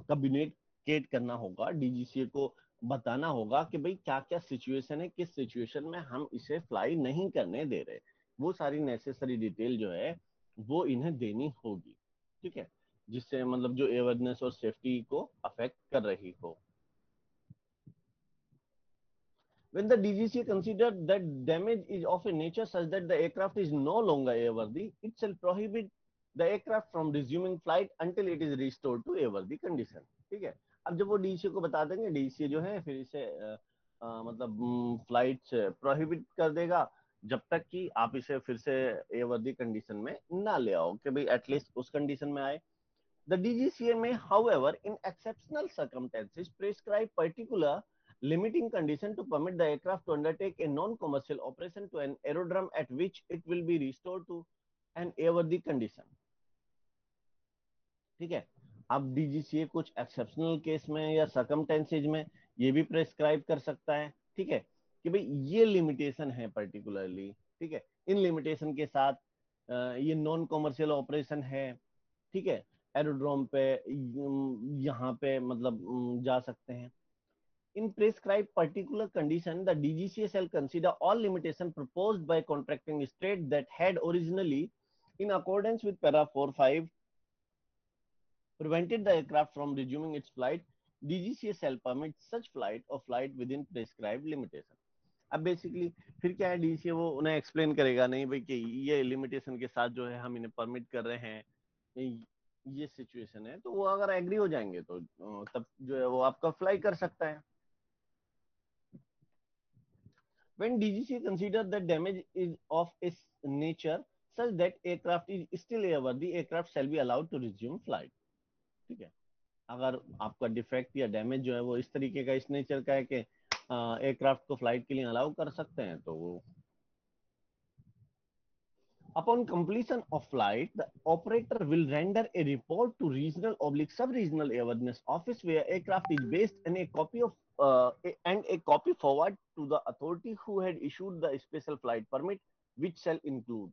कम्युनिकेट करना होगा, डीजीसीए को बताना होगा कि भाई क्या क्या सिचुएशन है, किस सिचुएशन में हम इसे फ्लाई नहीं करने दे रहे, वो सारी नेसेसरी डिटेल जो है वो इन्हें देनी होगी, ठीक है, जिससे मतलब जो अवेयरनेस और सेफ्टी को अफेक्ट कर रही हो. When the DGCA considered that damage is of a nature such that the aircraft is no longer airworthy, it shall prohibit the aircraft from resuming flight until it is restored to airworthy condition. ठीक है, अब जब वो डीजीसीए को बता देंगे, डीजीसीए जो है फिर इसे मतलब फ्लाइट से प्रोहिबिट कर देगा जब तक कि आप इसे फिर से एयरवर्दी कंडीशन में ना ले आओ, कि भाई एटलीस्ट उस कंडीशन में आए. The DGCA may, however, in exceptional circumstances, prescribe particular limiting condition to permit the aircraft to undertake a non-commercial operation to an aerodrome at which it will be restored to an airworthy condition. ठीक है, अब डीजीसीए कुछ एक्सेप्शनल केस में या सर्कमटेंसेज में ये भी प्रेस्क्राइब कर सकता है, ठीक है, कि भाई ये लिमिटेशन है पर्टिकुलरली, ठीक है, इन लिमिटेशन के साथ ये नॉन कॉमर्शियल ऑपरेशन है, ठीक है, एरोड्रोम पे यहाँ पे मतलब जा सकते हैं. In prescribed particular condition, the DGCA shall consider all limitation proposed by contracting state that had originally, in accordance with para 4.5, prevented the aircraft from resuming its flight. DGCA shall permit such flight or flight within prescribed limitation. अब बेसिकली फिर क्या है, डीजीसीए वो उन्हें एक्सप्लेन करेगा, नहीं भाई कि ये लिमिटेशन के साथ जो है हम इन्हें परमिट कर रहे हैं, ये सिचुएशन है, तो वो अगर एग्री हो जाएंगे तो तब जो है वो आपका फ्लाई कर सकता है। When DGC consider that damage is of its nature such that aircraft is still airworthy, aircraft shall be allowed to resume flight। ठीक है, अगर आपका डिफेक्ट या डैमेज जो है वो इस तरीके का, इस नेचर का है कि एयरक्राफ्ट को फ्लाइट के लिए अलाउ कर सकते हैं, तो वो upon completion of flight, the operator will render a report to regional/sub-regional airworthiness office where aircraft is based, and a copy forward to the authority who had issued the special flight permit, which shall include।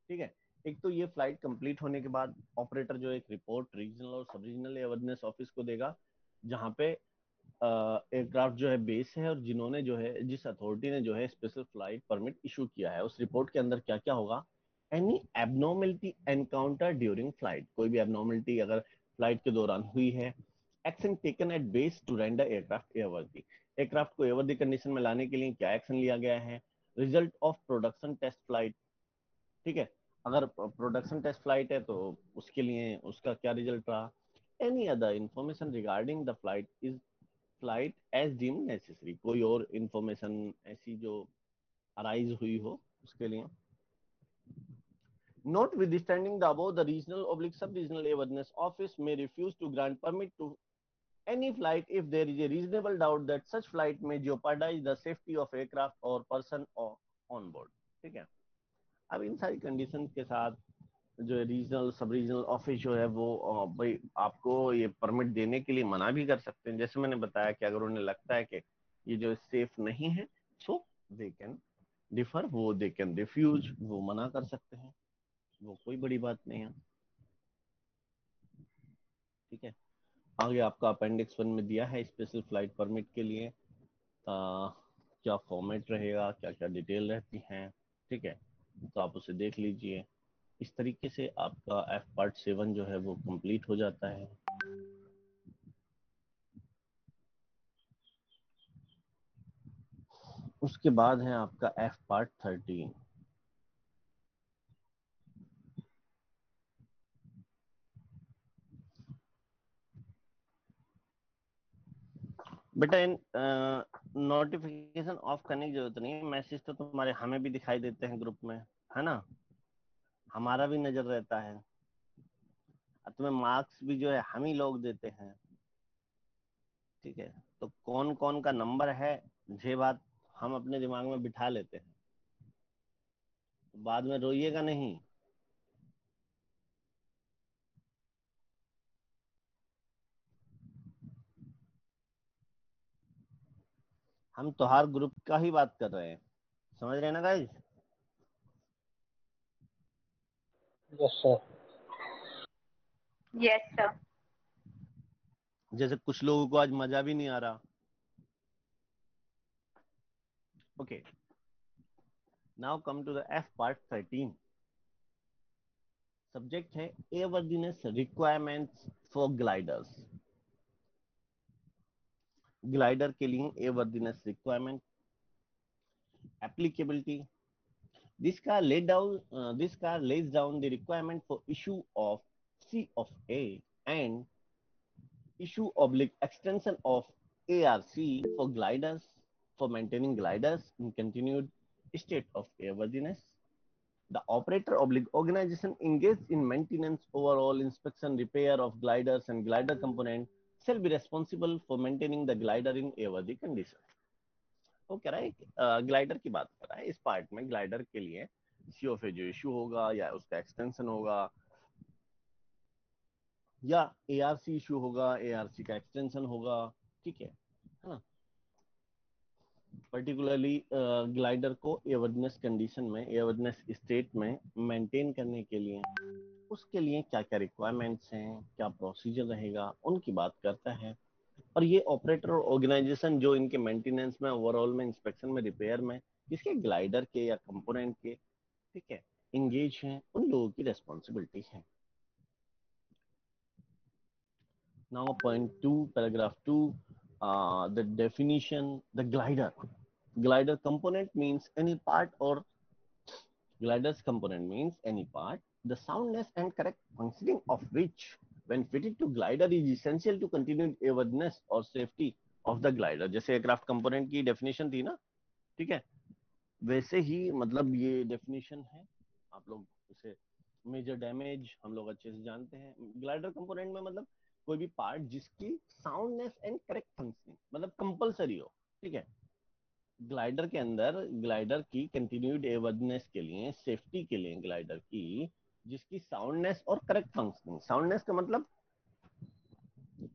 ठीक है, एक तो ये फ्लाइट कंप्लीट होने के बाद ऑपरेटर जो एक रिपोर्ट रीजनल और सब रीजनल एयरवर्दीनेस ऑफिस को देगा, जहां पे एयरक्राफ्ट जो है बेस है, और जिन्होंने जो है, जिस अथॉरिटी ने जो है स्पेशल फ्लाइट परमिट इशू किया है, उस रिपोर्ट के अंदर क्या क्या होगा। Any abnormality encounter during flight, कोई भी एबनॉर्मलिटी अगर फ्लाइट के दौरान हुई है। Action taken at base to render aircraft airworthy, aircraft को एयरवर्दी कंडीशन में लाने के लिए क्या एक्शन लिया गया है। Result of production test flight, ठीक है, अगर प्रोडक्शन टेस्ट फ्लाइट है तो उसके लिए उसका क्या रिजल्ट रहा। Any other information regarding the flight as deem necessary, कोई और इंफॉर्मेशन ऐसी जो अराइज हुई हो उसके लिए। Notwithstanding the above, the regional/sub-regional airworthiness office may refuse to grant permit to any flight if there is a reasonable doubt that such flight may jeopardize the safety of aircraft or person on board। ठीक है, अब इन सारी कंडीशन के साथ जो रीजनल सब रीजनल ऑफिस जो है वो भाई आपको ये परमिट देने के लिए मना भी कर सकते हैं। जैसे मैंने बताया कि अगर उन्हें लगता है कि ये जो सेफ नहीं है, सो दे कैन डिफर, वो दे कैन रिफ्यूज, वो मना कर सकते हैं, वो कोई बड़ी बात नहीं है। ठीक है, आगे आपका अपेंडिक्स 1 में दिया है स्पेशल फ्लाइट परमिट के लिए क्या फॉर्मेट रहेगा, क्या क्या डिटेल रहती हैं। ठीक है, तो आप उसे देख लीजिए। इस तरीके से आपका एफ पार्ट 7 जो है वो कंप्लीट हो जाता है। उसके बाद है आपका एफ पार्ट 13। बेटा इन नोटिफिकेशन ऑफ करने की जरूरत नहीं है, मैसेज तो तुम्हारे हमें भी दिखाई देते हैं ग्रुप में, है ना, हमारा भी नजर रहता है, और तुम्हें मार्क्स भी जो है हम ही लोग देते हैं। ठीक है, तो कौन कौन का नंबर है ये बात हम अपने दिमाग में बिठा लेते हैं, तो बाद में रोइएगा नहीं। हम तो हर ग्रुप का ही बात कर रहे हैं, समझ रहे हैं ना guys. Yes sir. Yes, sir. जैसे कुछ लोगों को आज मजा भी नहीं आ रहा। Okay, now come to the F part 13। Subject है airworthiness requirements for gliders. Glider के लिए airworthiness requirement, applicability. This car lays down the requirement for issue of C of A and issue/extension of ARC for gliders, for maintaining gliders in continued state of airworthiness. The operator/organization engaged in maintenance, overall inspection, repair of gliders and glider component shall be responsible for maintaining the glider in airworthy condition। वो कह रहा है ग्लाइडर की बात कर रहा है। इस पार्ट में ग्लाइडर के लिए सीओफए जो इशू होगा या उसका एक्सटेंशन होगा या एआरसी इशू होगा, एआरसी का एक्सटेंशन होगा। ठीक है ना, पर्टिकुलरली ग्लाइडर को एयरवर्दीनेस कंडीशन में, एयरवर्दीनेस स्टेट में मेंटेन करने के लिए उसके लिए क्या क्या रिक्वायरमेंट्स हैं, क्या प्रोसीजर रहेगा, उनकी बात करता है। और ये ऑपरेटर और ऑर्गेनाइजेशन जो इनके मेंटेनेंस में, ओवरऑल में, इंस्पेक्शन में, रिपेयर में, किसके, ग्लाइडर के या कंपोनेंट के, ठीक है, इंगेज हैं, उन लोगों की रेस्पॉन्सिबिलिटी है। Now point 2 paragraph 2, the definition, the glider component means any part, or glider's component means any part the soundness and correct functioning of which when fitted to glider is essential to continued airworthiness और safety of the glider। जैसे एयरक्राफ्ट कंपोनेंट की डेफिनेशन थी ना, ठीक है, वैसे ही मतलब ये डेफिनेशन है। आप लोग इसे मेजर डैमेज हम लोग अच्छे से जानते हैं। ग्लाइडर कंपोनेंट में मतलब कोई भी पार्ट जिसकी साउंडनेस एंड करेक्ट फंक्शनिंग मतलब कंपलसरी हो, ठीक है। ग्लाइडर के अंदर ग्लाइडर की कंटिन्यूड एयरवर्दीनेस के लिए, सेफ्टी के लिए ग्लाइडर की जिसकी साउंडनेस और करेक्ट फंक्शनिंग, साउंडनेस का मतलब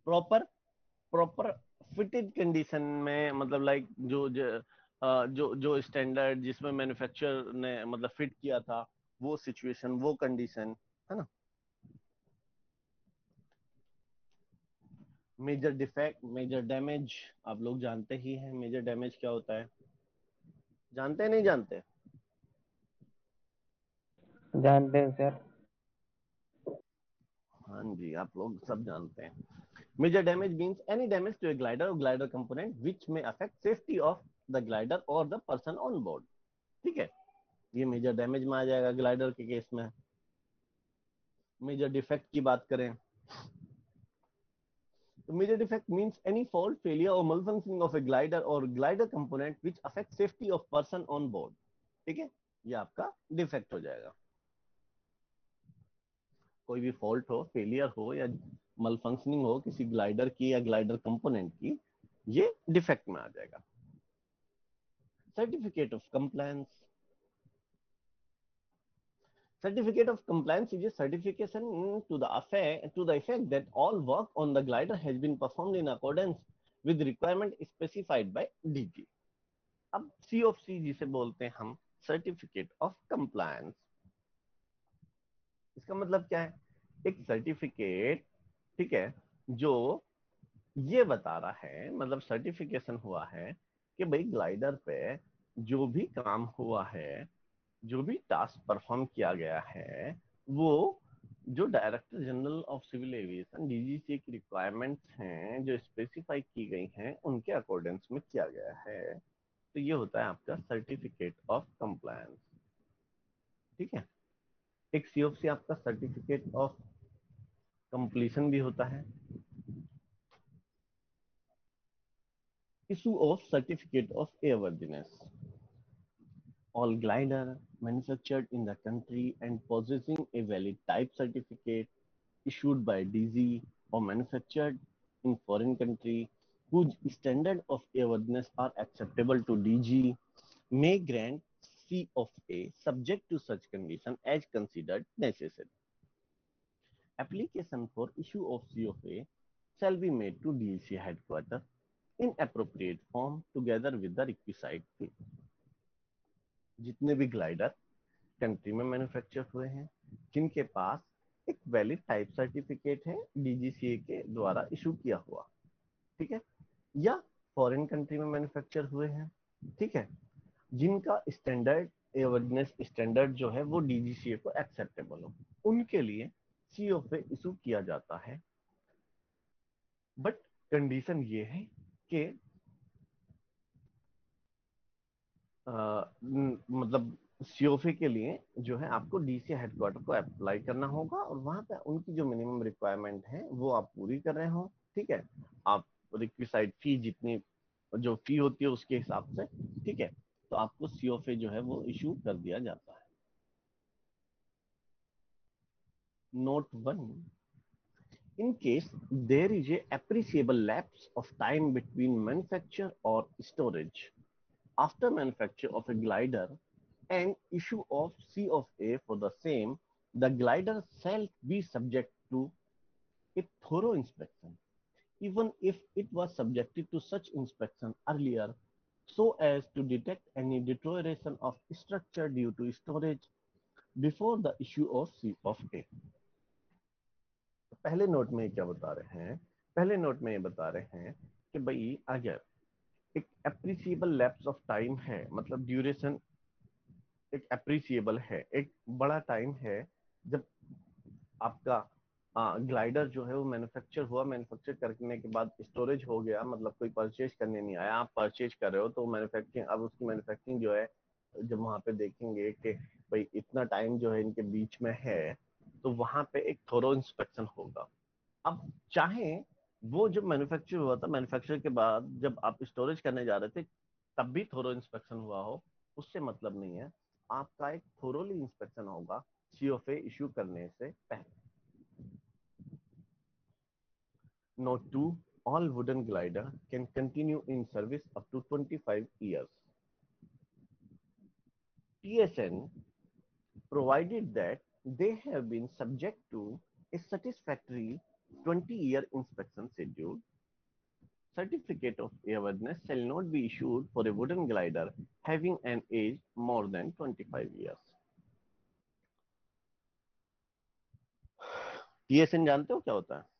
प्रॉपर प्रॉपर फिटेड कंडीशन में, मतलब लाइक जो स्टैंडर्ड जिसमें मैन्युफैक्चरर ने मतलब फिट किया था वो सिचुएशन, वो कंडीशन है ना। मेजर डिफेक्ट, मेजर डैमेज आप लोग जानते ही हैं। मेजर डैमेज क्या होता है, जानते हैं नहीं जानते? जानते हैं सर। हाँ जी, आप लोग सब जानते हैं। Major damage means any damage to a glider और glider component which may affect safety of the glider और द पर्सन ऑन बोर्ड, ठीक है। ये मेजर डैमेज में आ जाएगा ग्लाइडर के केस में। मेजर डिफेक्ट की बात करें तो major defect means any fault, failure और malfunctioning ऑफ ए ग्लाइडर और glider component which affect safety of person on board, ठीक है। ये आपका डिफेक्ट हो जाएगा। कोई भी फॉल्ट हो, फेलियर हो या malfunctioning हो किसी ग्लाइडर की या ग्लाइडर कंपोनेंट की, ये डिफेक्ट में आ जाएगा। Certificate of compliance, certificate of compliance is a certification to the effect that all work on the glider has been performed in accordance with requirement specified by DG। अब सी ऑफ सी जिसे बोलते हैं हम सर्टिफिकेट ऑफ कंप्लायंस, इसका मतलब क्या है, एक सर्टिफिकेट, ठीक है, जो ये बता रहा है, मतलब सर्टिफिकेशन हुआ है कि भाई ग्लाइडर पे जो भी काम हुआ है, जो भी टास्क परफॉर्म किया गया है, वो जो director general of civil aviation DGC की रिक्वायरमेंट्स हैं जो स्पेसिफाई की गई हैं उनके अकॉर्डेंस में किया गया है। तो ये होता है आपका सर्टिफिकेट ऑफ कंप्लायंस, ठीक है। एक सीओसी आपका सर्टिफिकेट ऑफ कंप्लीशन भी होता है। Issue of certificate of airworthiness, all glider manufactured in the country and possessing a valid type certificate issued by DG or manufactured in foreign country whose standard of airworthiness are acceptable to DG may grant C of A subject to such condition as considered necessary। Application for issue of C of A shall be made to DGC headquarters in appropriate form together with the requisite fee। जितने भी ग्लाइडर कंट्री में मैन्युफैक्चर हुए हैं, जिनके पास एक वैलिड टाइप सर्टिफिकेट है डीजीसीए के द्वारा इशू किया हुआ, ठीक है, या फॉरेन कंट्री में मैन्युफैक्चर हुए हैं, ठीक है, जिनका स्टैंडर्ड एयरवर्दीनेस स्टैंडर्ड जो है वो डीजीसीए को एक्सेप्टेबल हो, उनके लिए सीओफए इशू किया जाता है। बट कंडीशन ये है कि मतलब सीओफे के लिए जो है आपको डीसी हेडक्वार्टर को अप्लाई करना होगा और वहां पे उनकी जो मिनिमम रिक्वायरमेंट है वो आप पूरी कर रहे हो, ठीक है। आप रिक्विसाइड फी जितनी जो फी होती है उसके हिसाब से, ठीक है, तो आपको सीओफे जो है वो इशू कर दिया जाता है। Note 1, in case there is a appreciable lapse of time between manufacture or storage after manufacture of a glider and issue of C of A for the same, the glider shall be subject to a thorough inspection, even if it was subjected to such inspection earlier, so as to detect any deterioration of structure due to storage before the issue of C of A। पहले नोट में क्या बता रहे हैं, पहले नोट में ये बता रहे हैं कि भाई अगर एक अप्रिसिएबल लैप्स ऑफ टाइम है, मतलब ड्यूरेशन एक अप्रिसिएबल है, एक बड़ा टाइम है जब आपका ग्लाइडर जो है वो मैन्युफैक्चर हुआ, मैन्युफैक्चर करने के बाद स्टोरेज हो गया, मतलब कोई परचेज करने नहीं आया, आप परचेज कर रहे हो तो मैन्युफैक्चरिंग, अब उसकी मैन्युफैक्चरिंग जो है जब वहां पे देखेंगे कि भाई इतना टाइम जो है इनके बीच में है, तो वहां पे एक थोरो इंस्पेक्शन होगा। अब चाहे वो जब मैन्युफैक्चर हुआ था, मैन्युफैक्चर के बाद जब आप स्टोरेज करने जा रहे थे तब भी थोरो इंस्पेक्शन हुआ हो, उससे मतलब नहीं है। आपका एक थोरोली इंस्पेक्शन होगा सीओफए इश्यू करने से पहले। Note 2. All wooden glider can continue in service up to 25 years. TSN, provided that they have been subject to a satisfactory 20-year inspection schedule. Certificate of airworthiness shall not be issued for a wooden glider having an age more than 25 years. TSN जानते हो क्या होता है?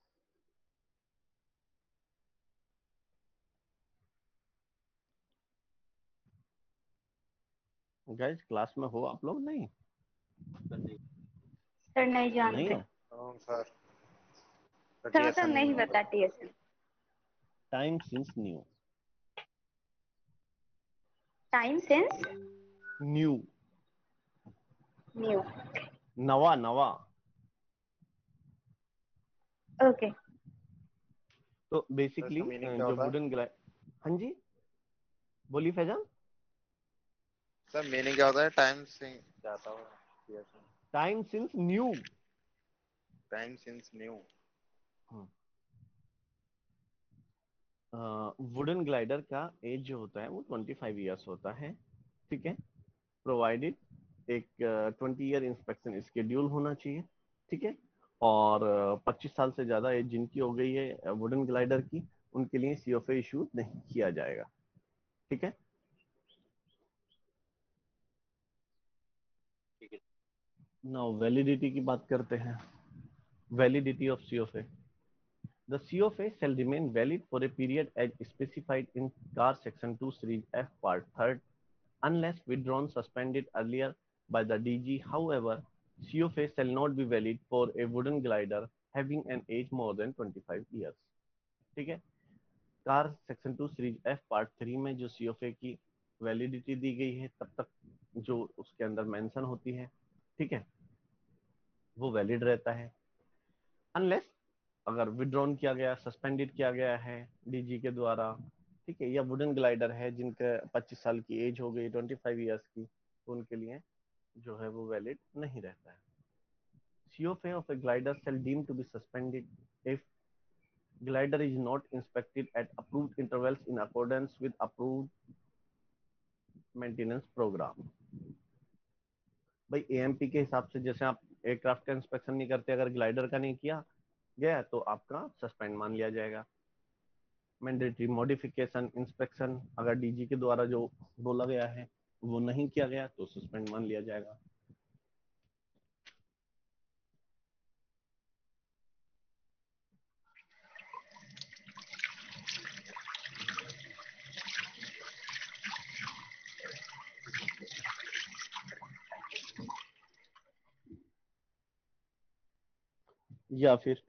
गाइस क्लास में हो आप लोग? नहीं सर नहीं नहीं जानते। हो? सर सर मतलब नहीं पता TSN. Time since new. Time since new, new. नवा नवा। ओके। तो बेसिकली इसका मीनिंग क्या जो होता है? वुडन ग्लास, हाँ जी बोलिए फैजान। सर मीनिंग क्या होता है? टाइम से क्या था वो? Time since new. Time since new. Wooden glider का एज जो होता है वो 25 ईयर्स होता है, ठीक है। प्रोवाइडेड एक 20 ईयर इंस्पेक्शन स्केड्यूल होना चाहिए, ठीक है। और 25 साल से ज्यादा एज जिनकी हो गई है वुडन ग्लाइडर की, उनके लिए सीओफए इशू नहीं किया जाएगा, ठीक है। नाउ वैलिडिटी की बात करते हैं। Validity of C of A. The COFA shall remain valid for a period as specified in CAR Section 2 Series F Part 3rd unless withdrawn suspended earlier by the DG. However, COFA shall not be valid for a wooden glider having an age more than 25 years. ठीक है। Car section 2 series F part 3 में जो सीओफए की वैलिडिटी दी गई है तब तक जो उसके अंदर मेंशन होती है, ठीक है, वो वैलिड रहता है। अनलेस अगर विड्रॉन किया गया, सस्पेंडेड किया गया है डीजी के द्वारा, ठीक है, या वुडन ग्लाइडर है जिनके 25 साल की एज हो गई, 25 ईयर्स की, तो उनके लिए जो है वो वैलिड नहीं रहता है। COFA of a glider shall deem to be suspended if glider is not inspected at approved intervals in accordance with approved maintenance program. भाई एएमपी के हिसाब से जैसे आप एयरक्राफ्ट का इंस्पेक्शन नहीं करते, अगर ग्लाइडर का नहीं किया गया तो आपका सस्पेंड मान लिया जाएगा। मैंडेटरी मॉडिफिकेशन इंस्पेक्शन अगर डीजी के द्वारा जो बोला गया है वो नहीं किया गया तो सस्पेंड मान लिया जाएगा। या फिर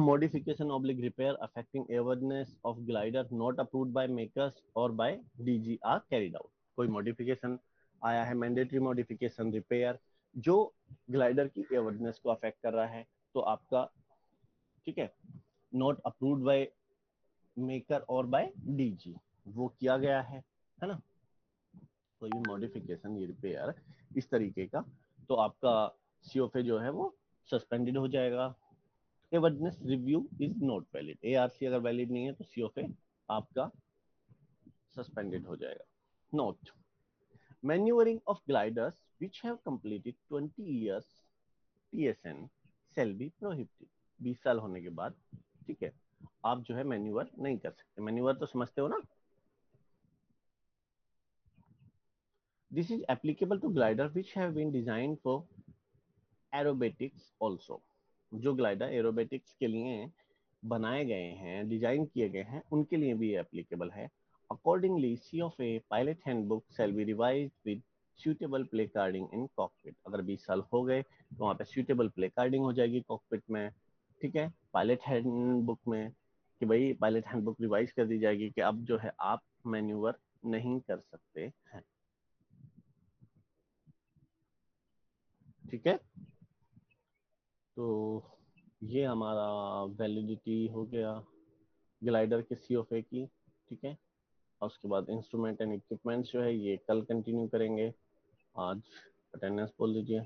modification oblique repair affecting airworthiness of glider not approved by makers or by DG are carried out। कोई मॉडिफिकेशन आया है, मैंडेटरी मॉडिफिकेशन रिपेयर जो ग्लाइडर की एयरवर्दनेस को अफेक्ट कर रहा है, तो आपका, ठीक है, नॉट अप्रूव्ड बाय मेकर और बाय डीजी, वो किया गया है ना। कोई भी मॉडिफिकेशन ये रिपेयर इस तरीके का, तो आपका सीओफए जो है वो सस्पेंडेड हो जाएगा। Airworthiness review is not valid, ARC अगर वैलिड नहीं है तो सीओफए आपका सस्पेंडेड हो जाएगा। Note, manoeuvring of gliders which have completed 20 years TSN shall be prohibited. 20 साल होने के बाद, ठीक है, आप जो है मैन्यूवर नहीं कर सकते। मैन्यूवर तो समझते हो ना। This is applicable to glider which have been designed for aerobatics also. जो ग्लाइडर एरोबेटिक्स के लिए बनाए गए हैं, डिजाइन किए गए हैं, उनके लिए भी एप्लीकेबल है। Accordingly C of A pilot handbook shall be revised with suitable placarding in cockpit. अगर 20 साल हो गए तो वहाँ पे suitable प्ले कार्डिंग हो जाएगी कॉकपिट में, ठीक है, पायलट हैंडबुक में, कि भाई पायलट हैंडबुक रिवाइज कर दी जाएगी कि अब जो है आप मैन्यूवर नहीं कर सकते हैं। ठीक है, तो ये हमारा वैलिडिटी हो गया ग्लाइडर के COFA की। ठीक है, और उसके बाद इंस्ट्रूमेंट एंड इक्विपमेंट्स जो है ये कल कंटिन्यू करेंगे। आज अटेंडेंस बोल दीजिए।